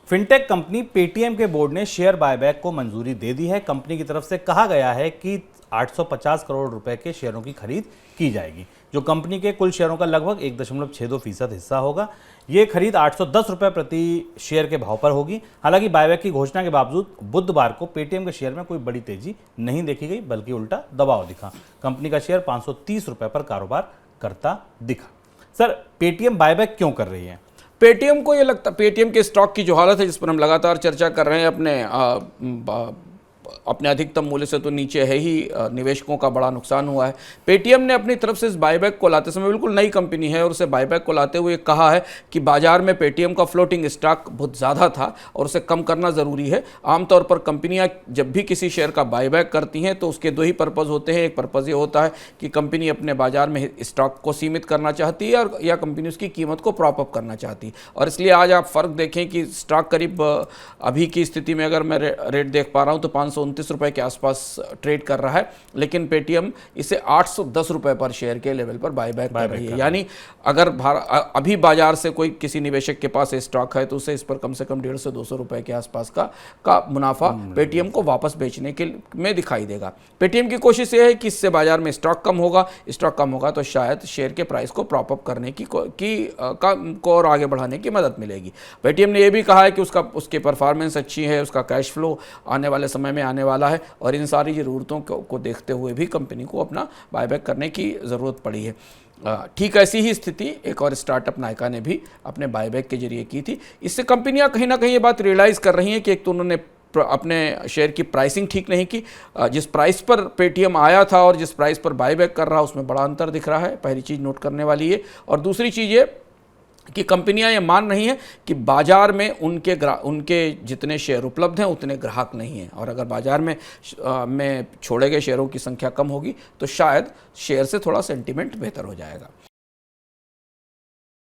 Fintech company Paytm के board ने share buyback को मंजूरी दे दी है। कंपनी की तरफ से कहा गया है कि 850 करोड़ रुपए के शेयरों की खरीद की जाएगी, जो कंपनी के कुल शेयरों का लगभग 1.62% हिस्सा होगा। ये खरीद 810 रुपए प्रति शेयर के भाव पर होगी। हालांकि बायबैक की घोषणा के बावजूद बुधवार को पेटीएम के शेयर में कोई बड़ी तेजी नहीं देखी गई, बल्कि उल्टा दबाव दिखा। कंपनी का शेयर 530 रुपए पर कारोबार करता दिखा। सर, पेटीएम बायबैक क्यों कर रही है? पेटीएम को ये लगता, पेटीएम के स्टॉक की जो हालत है जिस पर हम लगातार चर्चा कर रहे हैं, अपने अधिकतम मूल्य से तो नीचे है ही, निवेशकों का बड़ा नुकसान हुआ है। पेटीएम ने अपनी तरफ से इस बायबैक को लाते समय, बिल्कुल नई कंपनी है और उसे बायबैक को लाते हुए कहा है कि बाजार में पेटीएम का फ्लोटिंग स्टॉक बहुत ज़्यादा था और उसे कम करना ज़रूरी है। आमतौर पर कंपनियां जब भी किसी शेयर का बायबैक करती हैं तो उसके दो ही पर्पज़ होते हैं। एक पर्पज़ ये होता है कि कंपनी अपने बाजार में स्टॉक को सीमित करना चाहती है और या कंपनी उसकी कीमत को प्रॉप अप करना चाहती है। और इसलिए आज आप फ़र्क देखें कि स्टॉक करीब अभी की स्थिति में अगर मैं रेट देख पा रहा हूँ तो 529 रुपए के आसपास ट्रेड कर रहा है, लेकिन पेटीएम इसे 810 रुपए पर शेयर के लेवल पर बायबैक कर रही है। यानी अगर अभी बाजार से कोई किसी निवेशक के पास स्टॉक है तो उसे इस पर कम से कम 150 से 200 रुपए के आसपास का मुनाफा पेटीएम को वापस बेचने के में दिखाई देगा। पेटीएम की कोशिश यह है कि इससे बाजार में स्टॉक कम होगा तो शायद शेयर के प्राइस को प्रॉप अप करने को और आगे बढ़ाने की मदद मिलेगी। पेटीएम ने यह भी कहा है कि उसकी परफॉर्मेंस अच्छी है, उसका कैश फ्लो आने वाले समय में आने वाला है और इन सारी ज़रूरतों को देखते हुए भी कंपनी को अपना बायबैक करने की ज़रूरत पड़ी है। ठीक ऐसी ही स्थिति एक और स्टार्टअप नायका ने भी अपने बायबैक के जरिए की थी। इससे कंपनियां कहीं ना कहीं ये बात रियलाइज़ कर रही हैं कि एक तो उन्होंने अपने शेयर की प्राइसिंग ठीक नहीं की। जिस प्राइस पर पेटीएम आया था और जिस प्राइस पर बायबैक कर रहा है उसमें बड़ा अंतर दिख रहा है, पहली चीज़ नोट करने वाली है। और दूसरी चीज़ ये कि कंपनियां ये मान रही हैं कि बाजार में उनके जितने शेयर उपलब्ध हैं उतने ग्राहक नहीं हैं, और अगर बाजार में छोड़े गए शेयरों की संख्या कम होगी तो शायद शेयर से थोड़ा सेंटीमेंट बेहतर हो जाएगा।